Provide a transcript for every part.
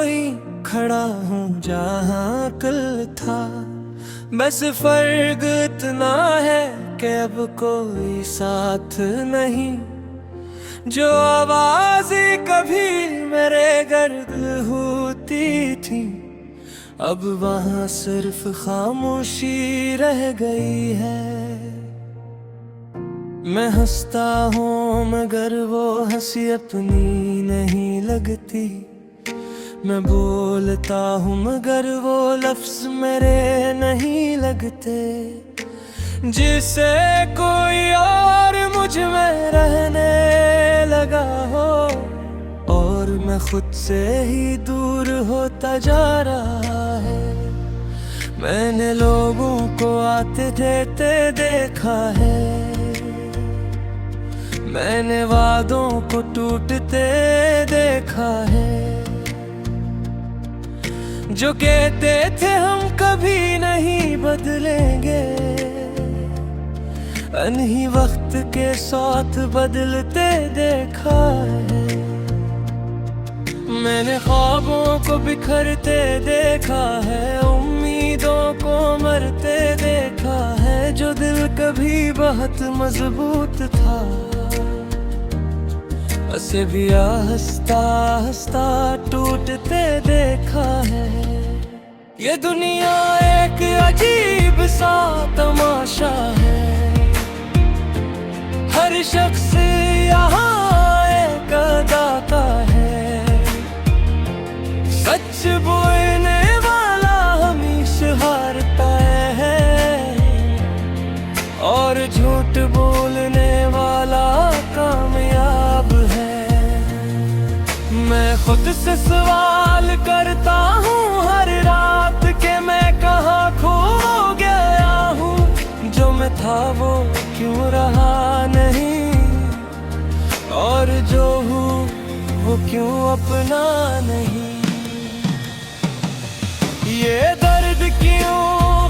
वही खड़ा हूँ जहाँ कल था। बस फर्क इतना है कि अब कोई साथ नहीं। जो आवाज़ें कभी मेरे गर्द होती थी, अब वहाँ सिर्फ खामोशी रह गई है। मैं हंसता हूँ मगर वो हंसी अपनी नहीं लगती। मैं बोलता हूँ मगर वो लफ्ज मेरे नहीं लगते। जिसे कोई और मुझ में रहने लगा हो, और मैं खुद से ही दूर होता जा रहा है। मैंने लोगों को आते देते देखा है, मैंने वादों को टूटते देखा है। जो कहते थे हम कभी नहीं बदलेंगे, अनही वक्त के साथ बदलते देखा है। मैंने ख्वाबों को बिखरते देखा है, उम्मीदों को मरते देखा है। जो दिल कभी बहुत मजबूत था, उसे भी हंसता हंसता टूटते देखा है। ये दुनिया एक अजीब सा तमाशा है, हर शख्स यहाँ एक अदाता है। सच बोलने वाला हमेशा हारता है, और झूठ बोलने वाला कामयाब है। मैं खुद से सवाल करता हूँ हर रात के मैं कहाँ खो गया हूँ। जो मैं था वो क्यों रहा नहीं, और जो हूँ वो क्यों अपना नहीं। ये दर्द क्यों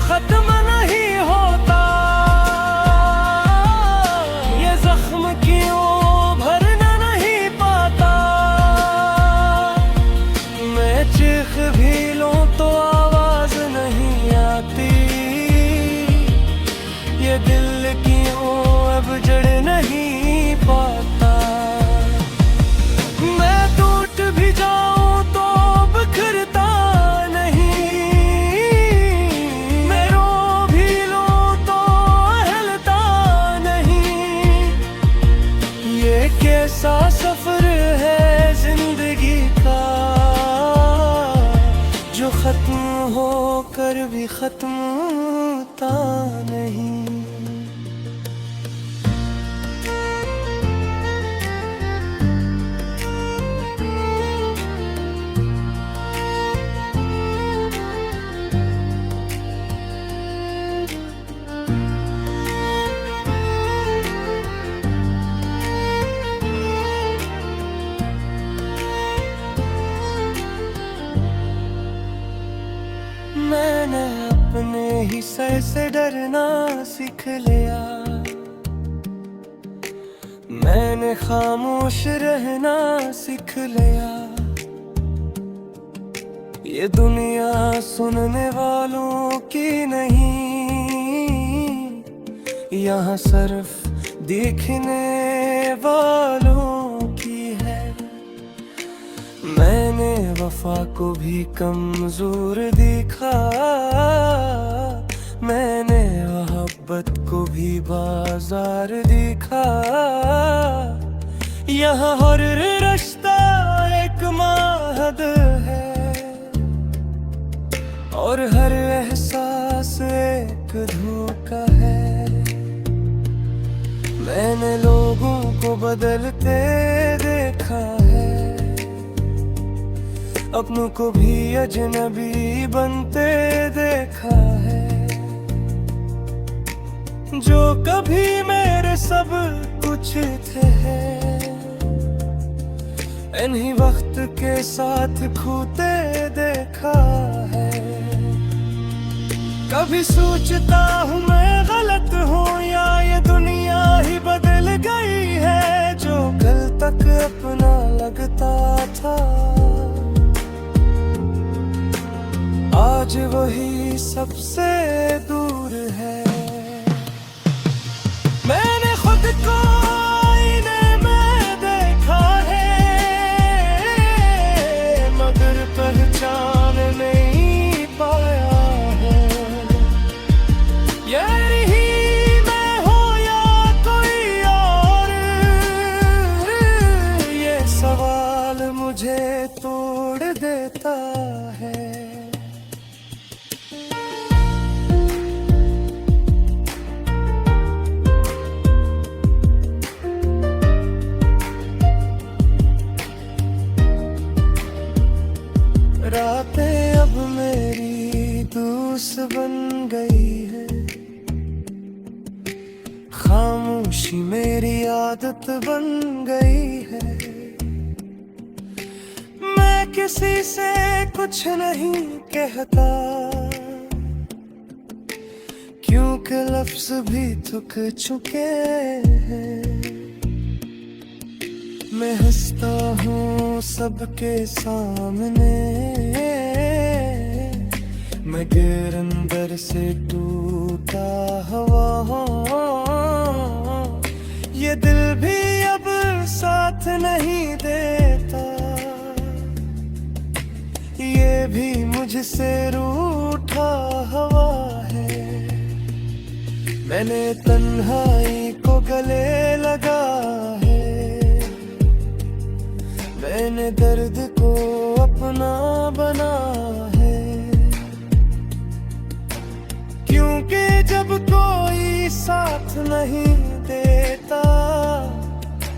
खत्म नहीं होता, ये जख्म क्यों भरना नहीं पाता। मैं चीख भी लूं तो आवाज नहीं आती, ये दिल क्यों अब जड़ नहीं पाता। मैं टूट भी जाऊं तो बिखरता नहीं, मैं रो भी लूं तो हिलता नहीं। ये कैसा सफर है जिंदगी का, जो खत्म होकर भी खत्म होता नहीं। मैंने अपने ही सर से डरना सीख लिया, मैंने खामोश रहना सीख लिया। ये दुनिया सुनने वालों की नहीं, यहाँ सिर्फ देखने वालों की है। मैंने वफा को भी कमजोर देखा, मैंने मोहब्बत को भी बाजार देखा। यहाँ हर रिश्ता एक महद है, और हर एहसास एक धोखा है। मैंने लोगों को बदलते देखा है, अपनों को भी अजनबी बनते देखा है। जो कभी मेरे सब कुछ थे, इन्हीं वक्त के साथ खोते देखा है। कभी सोचता हूँ मैं गलत हूँ, या ये दुनिया ही बदल गई है। जो कल तक अपना लगता था, सबसे दूर है। मैंने खुद को आईने में देखा है, मगर पहचान नहीं पाया है। यही मैं हूँ या कोई और, ये सवाल मुझे तोड़ देता है। रातें अब मेरी दूस बन गई है, खामोशी मेरी आदत बन गई है। मैं किसी से कुछ नहीं कहता, क्योंकि लफ्ज भी थक चुके हैं। मैं हंसता हूँ सबके सामने, मैं गैर अंदर से टूटा हुआ हूँ। ये दिल भी अब साथ नहीं देता, ये भी मुझसे रूठा हुआ है। मैंने तन्हाई को गले लगा है, मैंने दर्द को अपना बना है। क्योंकि जब कोई साथ नहीं देता,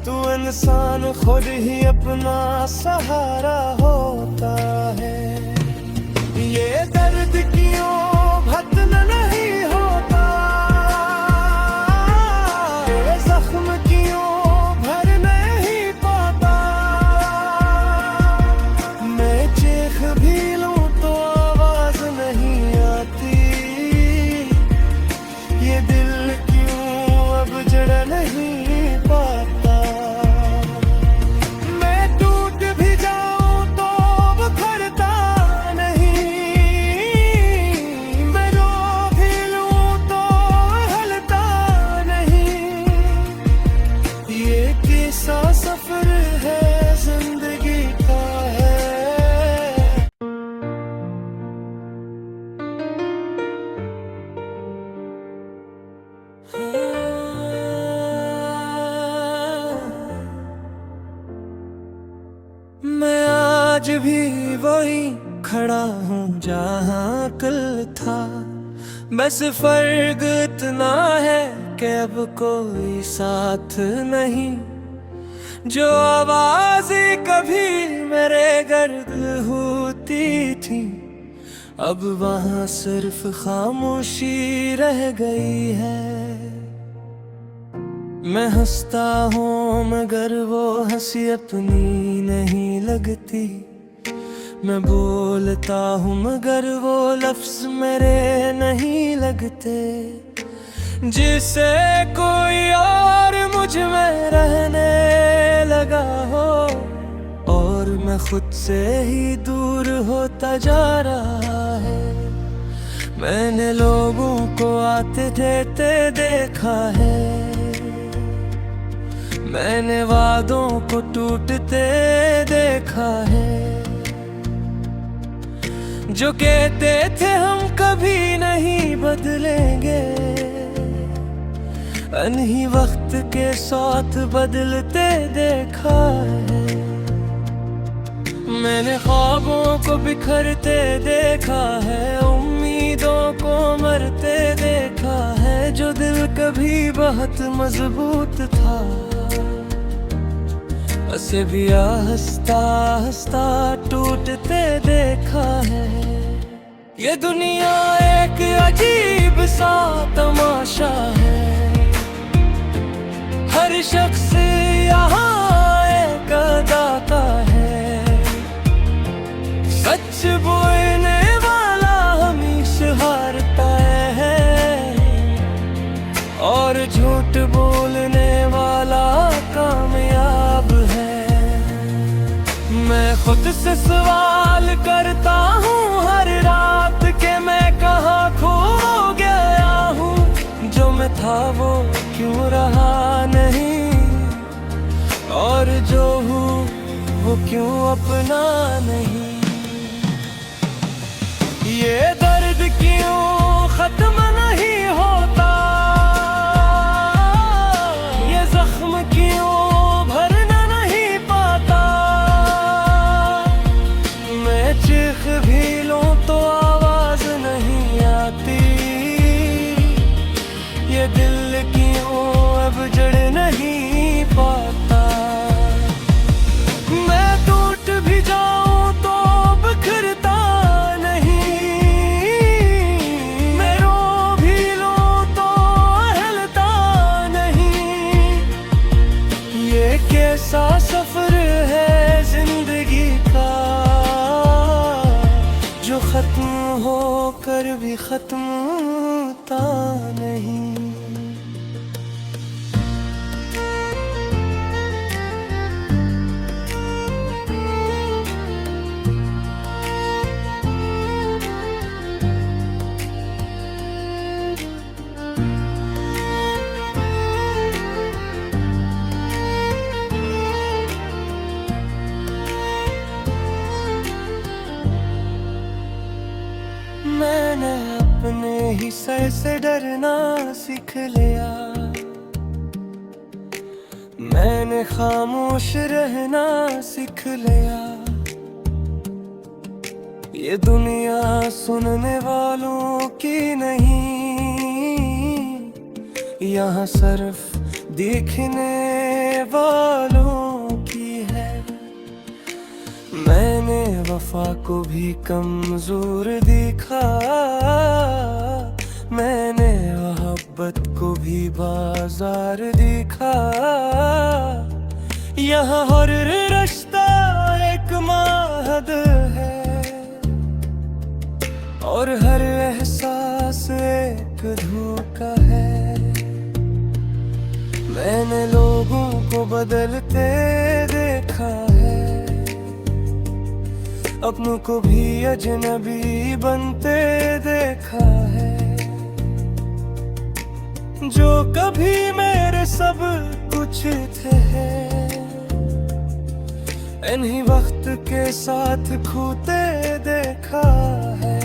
तो इंसान खुद ही अपना सहारा होता है। ये दर्द क्यों खत्म नहीं होता, ये जख्म क्यों भर नहीं पाता। मैं चीख भी लूं तो आवाज नहीं आती, ये दिल क्यों अब जड़ नहीं पाता। मैं टूट भी जाऊं तो बिखरता नहीं, मैं रो भी लूं तो हलता नहीं। ये कैसा सफर है जिंदगी का है। मैं आज भी वही खड़ा हूँ जहाँ कल था, बस फर्क इतना है कि अब कोई साथ नहीं। जो आवाज़ें कभी मेरे गर्द होती थी, अब वहाँ सिर्फ खामोशी रह गई है। मैं हंसता हूँ मगर वो हंसी अपनी नहीं लगती, मैं बोलता हूँ मगर वो लफ्ज मेरे नहीं लगते। जिसे कोई और मुझ में रहने लगा हो, और मैं खुद से ही दूर होता जा रहा है। मैंने लोगों को आते देते देखा है, मैंने वादों को टूटते देखा है। जो कहते थे हम कभी नहीं बदलेंगे, अनही वक्त के साथ बदलते देखा है। मैंने ख्वाबों को बिखरते देखा है, उम्मीदों को मरते देखा है। जो दिल कभी बहुत मजबूत था, उसे भी हंसता हंसता टूटते देखा है। ये दुनिया एक अजीब सा तमाशा है, हर शख्स यहाँ एक दाता है। सच बोलने वाला हमेशा हारता है, और झूठ बोलने वाला कामयाब है। मैं खुद से सवाल करता हूँ हर रात के मैं कहाँ था वो क्यों रहा नहीं, और जो हूँ वो क्यों अपना नहीं। ये दर्द क्यों खत्म नहीं होता, ये जख्म क्यों भरना नहीं पाता। मैं चीख भी लूं तो आवाज नहीं आती, ये दिल क्यों अब जड़ नहीं पाता। मैं टूट भी जाऊं तो बिखरता नहीं, मैं रो भी लूं तो हिलता नहीं। ये कैसा सफर है जिंदगी का, जो खत्म होकर भी खत्म होता नहीं। मैंने अपने ही सर से डरना सीख लिया, मैंने खामोश रहना सीख लिया। ये दुनिया सुनने वालों की नहीं, यहाँ सिर्फ देखने वालों की है। मैंने वफा को भी कमजोर देखा, मैंने मोहब्बत को भी बाजार देखा। यहाँ हर रिश्ता एक महद है, और हर एहसास एक धोखा है। मैंने लोगों को बदलते देखा है, अपनों को भी अजनबी बनते देखा है। जो कभी मेरे सब कुछ थे, इन्हीं वक्त के साथ खोते देखा है।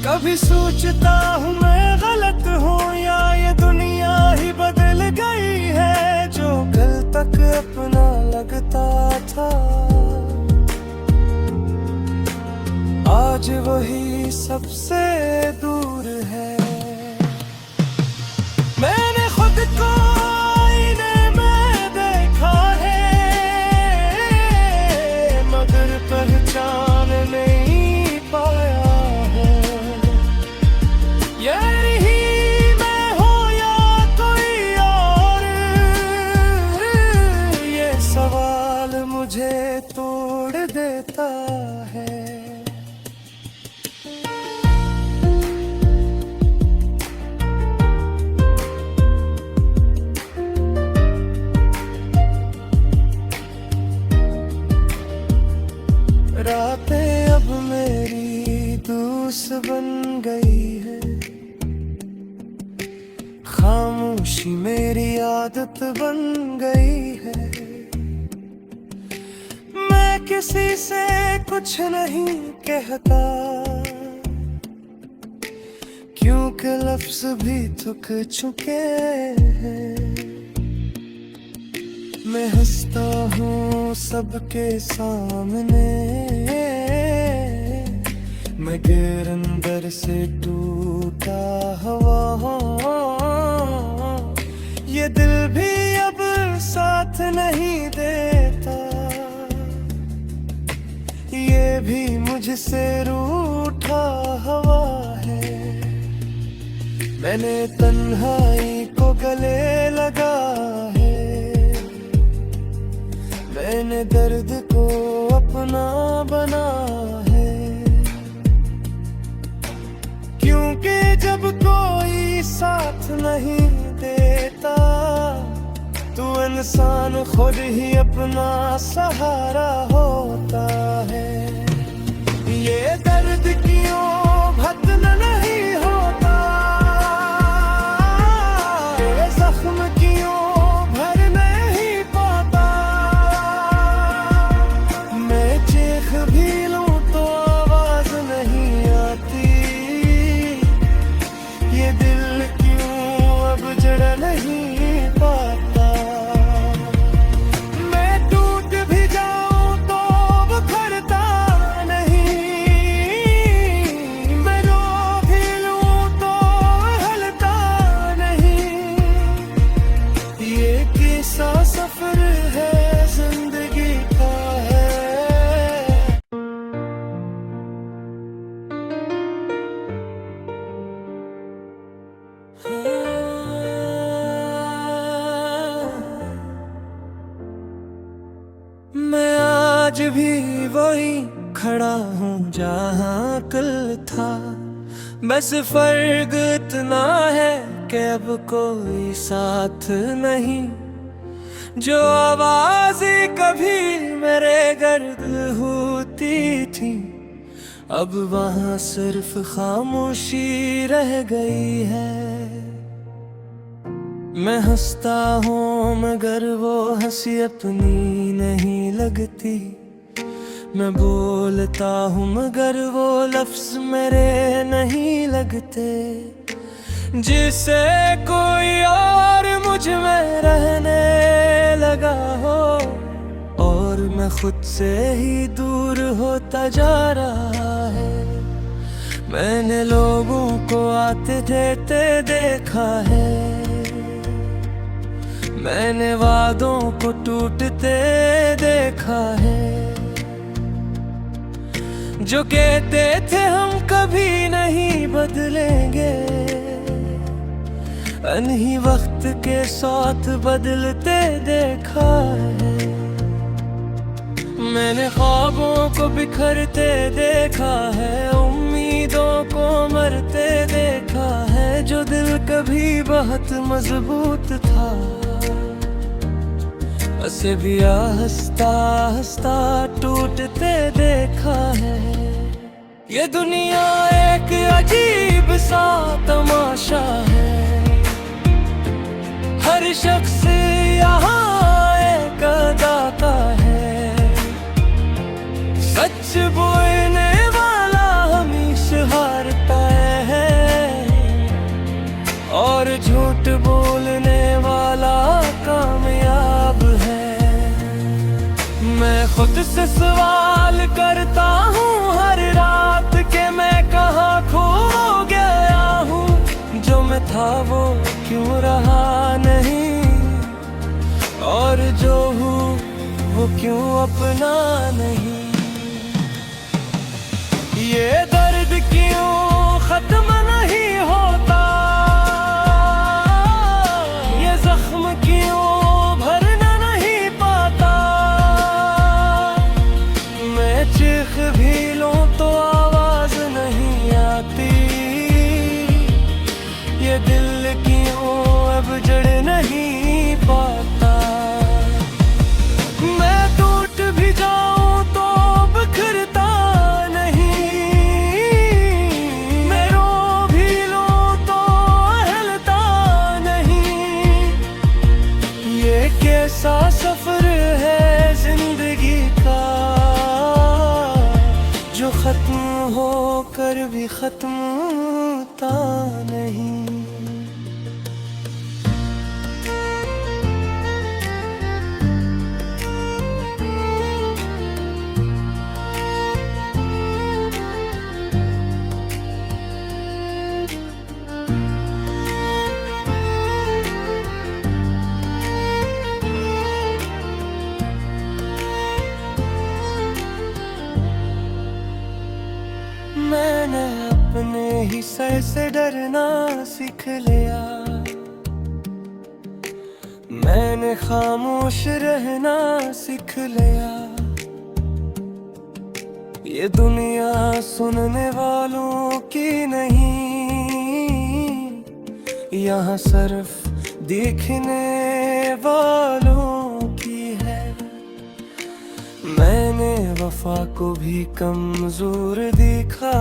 कभी सोचता हूँ मैं गलत हूँ, या ये दुनिया ही बदल गई है। जो कल तक अपना लगता था, आज वही सबसे दूर है। मैंने खुद को आईने में देखा है, मगर पहचान नहीं पाया है। यही मैं हूँ या कोई और, ये सवाल मुझे तोड़ देता है। रातें अब मेरी दोस्त बन गई है, खामोशी मेरी आदत बन गई है। मैं किसी से कुछ नहीं कहता, क्योंकि लफ्ज भी थक चुके हैं। मैं हंसता हूँ सबके सामने, मगर अंदर से टूटा हुआ हूँ। ये दिल भी अब साथ नहीं देता, ये भी मुझसे रूठा हुआ है। मैंने तन्हाई को गले लगा है, मैंने दर्द को अपना बना है। क्योंकि जब कोई साथ नहीं देता, तो इंसान खुद ही अपना सहारा होता है। ये दर्द क्यों खत्म नहीं होता, खड़ा हूँ जहाँ कल था। बस फर्क इतना है कि अब कोई साथ नहीं। जो आवाज़ें कभी मेरे गर्द होती थी, अब वहाँ सिर्फ खामोशी रह गई है। मैं हंसता हूँ मगर वो हंसी अपनी नहीं लगती। मैं बोलता हूँ मगर वो लफ्ज मेरे नहीं लगते। जिसे कोई और मुझ में रहने लगा हो, और मैं खुद से ही दूर होता जा रहा है। मैंने लोगों को आते देते देखा है, मैंने वादों को टूटते देखा है। जो कहते थे हम कभी नहीं बदलेंगे, अनही वक्त के साथ बदलते देखा है। मैंने ख्वाबों को बिखरते देखा है, उम्मीदों को मरते देखा है। जो दिल कभी बहुत मजबूत था, उसे भी हंसता हंसता टूटते देखा है। ये दुनिया एक अजीब सा तमाशा है। हर शख्स यहाँ एक अदाता है। सच बोलने वाला हमेशा हारता है, और झूठ बोलने वाला कामयाब है। मैं खुद से सवाल करता हूँ हर रात के मैं कहाँ खो गया हूँ। जो मैं था वो क्यों रहा नहीं, और जो हूँ वो क्यों अपना नहीं। ये दर्द क्यों खत्म नहीं होता, ये जख्म क्यों भरना नहीं पाता। मैं चीख भी लूं तो आवाज नहीं आती। ये दिल क्यों अब जड़ नहीं पाता। मैं टूट भी जाऊं तो बिखरता नहीं। मैं रो भी लूं तो हिलता नहीं। ये कैसा सफर है जिंदगी का, जो खत्म होकर भी खत्म होता नहीं। मैंने अपने ही सर से डरना सीख लिया। मैंने खामोश रहना सीख लिया। ये दुनिया सुनने वालों की नहीं, यहाँ सिर्फ देखने वालों की है। मैंने वफा को भी कमजोर देखा।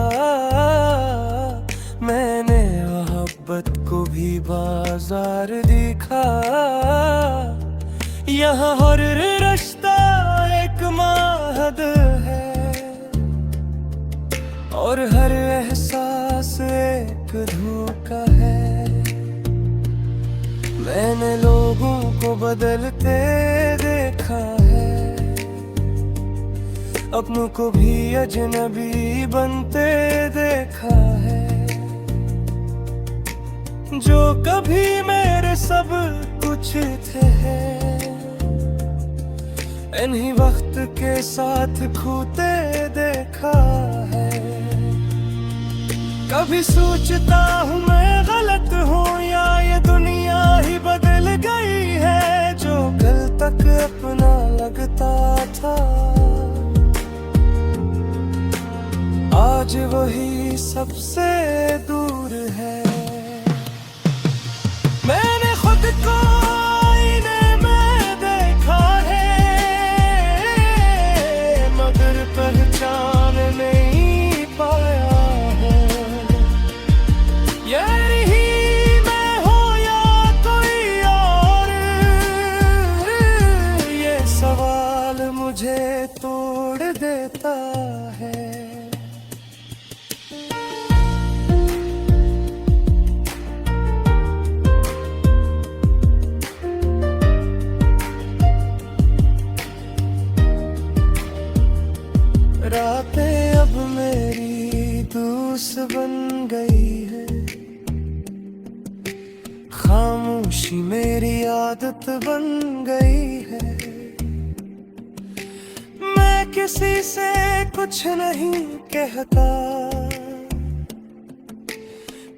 मैंने मोहब्बत को भी बाजार देखा। यहाँ हर रिश्ता एक महद है, और हर एहसास एक धोखा है। मैंने लोगों को बदलते देखा है, अपनों को भी अजनबी बनते देखा है। जो कभी मेरे सब कुछ थे, इन्हीं वक्त के साथ खोते देखा है। कभी सोचता हूँ मैं गलत हूँ, या ये दुनिया ही बदल गई है। जो कल तक अपना लगता था, आज वही सबसे दूर है। मैंने खुद को आईने में देखा है, मगर पहचान नहीं पाया है। यही मैं हूँ या कोई और, ये सवाल मुझे तोड़ देता है। रातें अब मेरी दूस बन गई है, खामोशी मेरी आदत बन गई है। मैं किसी से कुछ नहीं कहता,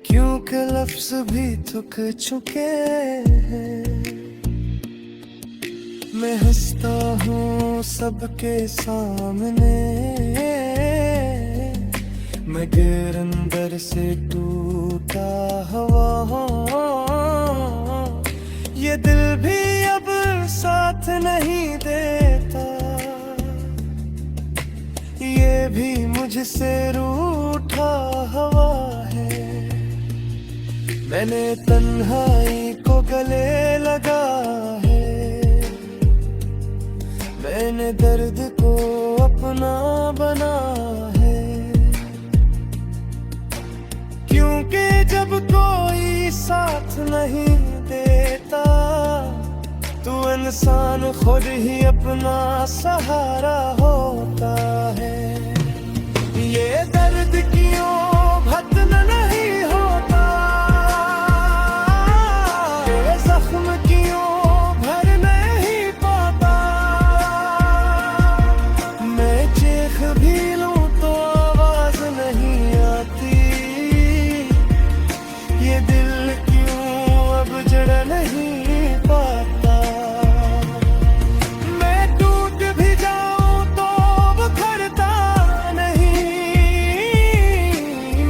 क्योंकि लफ्ज भी थक चुके हैं। मैं हंसता हूँ सबके सामने, मगर अंदर से टूटा हुआ। ये दिल भी अब साथ नहीं देता, ये भी मुझसे रूठा हुआ है। मैंने तन्हाई को गले लगा है, मैंने दर्द को अपना बना है। क्योंकि जब कोई साथ नहीं देता, तो इंसान खुद ही अपना सहारा होता है। ये दर्द क्यों खत्म नहीं होता, ये जख्म क्यों भर नहीं पाता। मैं चीख भी लूं तो आवाज नहीं आती, ये दिल क्यों अब जड़ नहीं पाता। मैं टूट भी जाऊं तो बिखरता नहीं,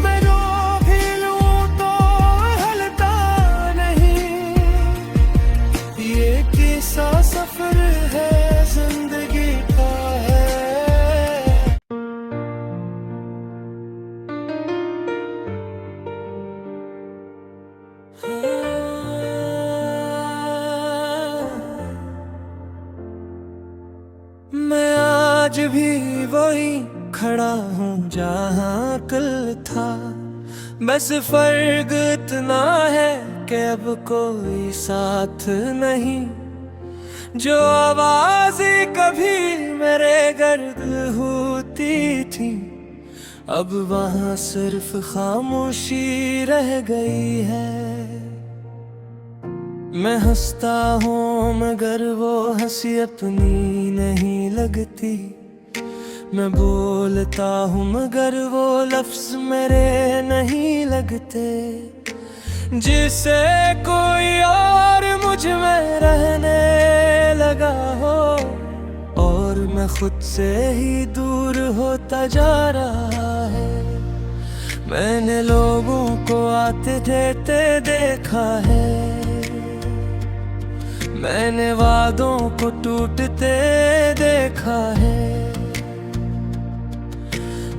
मैं रो भी लूं तो हलता नहीं। ये कैसा सफर है जिंदगी का है। मैं आज भी वही खड़ा हूँ जहाँ कल था। बस फर्क इतना है कि अब कोई साथ नहीं। जो आवाज़ें कभी मेरे गर्द होती थी, अब वहाँ सिर्फ खामोशी रह गई है। मैं हंसता हूँ मगर वो हंसी अपनी नहीं लगती। मैं बोलता हूँ मगर वो लफ्ज मेरे नहीं लगते। जिसे कोई और मुझ में रहने लगा हो, और मैं खुद से ही दूर होता जा रहा है। मैंने लोगों को आते देते देखा है, मैंने वादों को टूटते देखा है।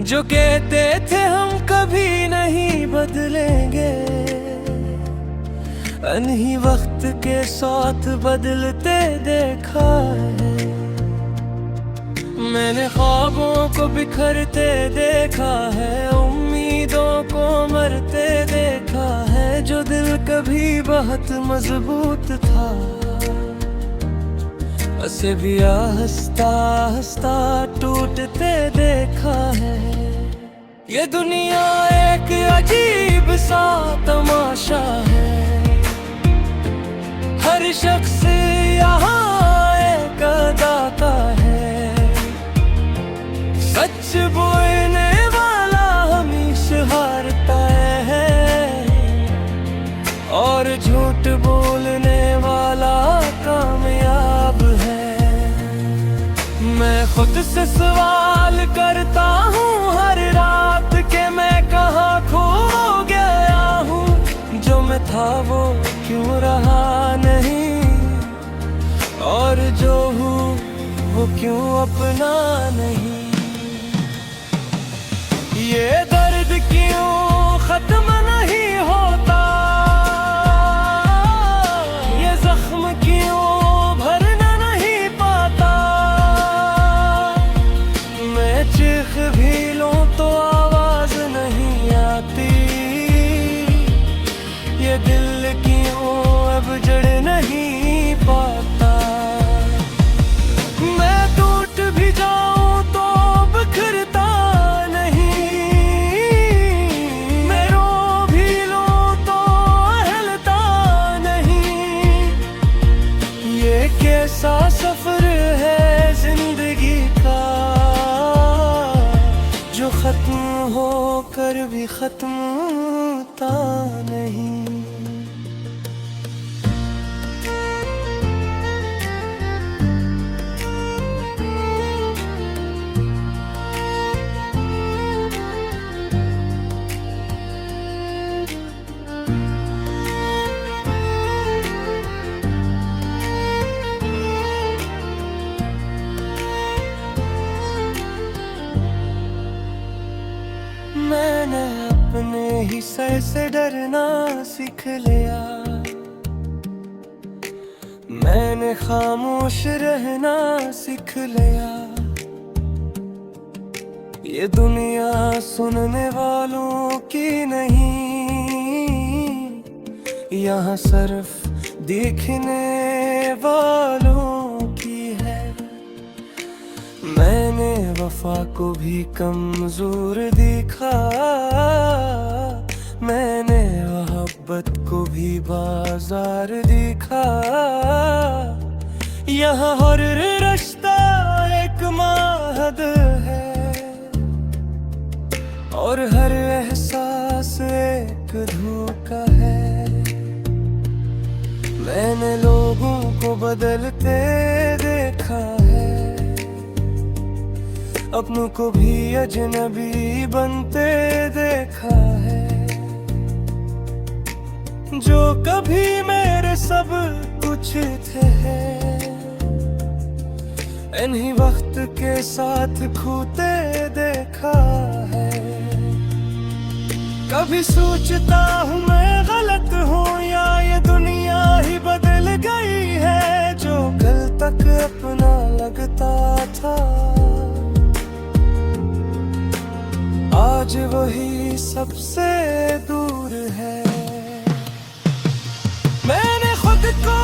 जो कहते थे हम कभी नहीं बदलेंगे, अनही वक्त के साथ बदलते देखा है। मैंने ख्वाबों को बिखरते देखा है, उम्मीदों को मरते देखा है। जो दिल कभी बहुत मजबूत था, उसे भी हंसता हंसता टूटते देखा है। ये दुनिया एक अजीब सा तमाशा है, हर शख्स यहाँ एक अदाता है। सच बोलने वाला हमेशा हारता है, और झूठ बोलने वाला कामयाब है। मैं खुद से सवाल करता हूँ हर रात के था वो क्यों रहा नहीं, और जो हूँ वो क्यों अपना नहीं। ये दर्द क्यों खत्म नहीं होता, ये जख्म क्यों भरना नहीं पाता। मैं चीख भी लूं तो आवाज नहीं आती, ये दिल क्यों अब जड़ नहीं पाता। मैं टूट भी जाऊं तो बिखरता नहीं, मैं रो भी लूं तो हिलता नहीं। ये कैसा सफर है जिंदगी का, जो खत्म होकर भी खत्म होता नहीं। मैंने अपने ही सर से डरना सीख लिया, मैंने खामोश रहना सीख लिया। ये दुनिया सुनने वालों की नहीं, यहाँ सिर्फ देखने वालों की है। मैंने वफा को भी कमजोर देखा, मैंने मोहब्बत को भी बाजार देखा। यहाँ हर रिश्ता एक महद है, और हर एहसास एक धोखा है। मैंने लोगों को बदलते देखा है, अपनों को भी अजनबी बनते देखा है। जो कभी मेरे सब कुछ थे, इन्हीं वक्त के साथ खोते देखा है। कभी सोचता हूँ मैं गलत हूँ, या ये दुनिया ही बदल गई है। जो कल तक अपना लगता था, आज वही सबसे दूर है। मैंने खुद को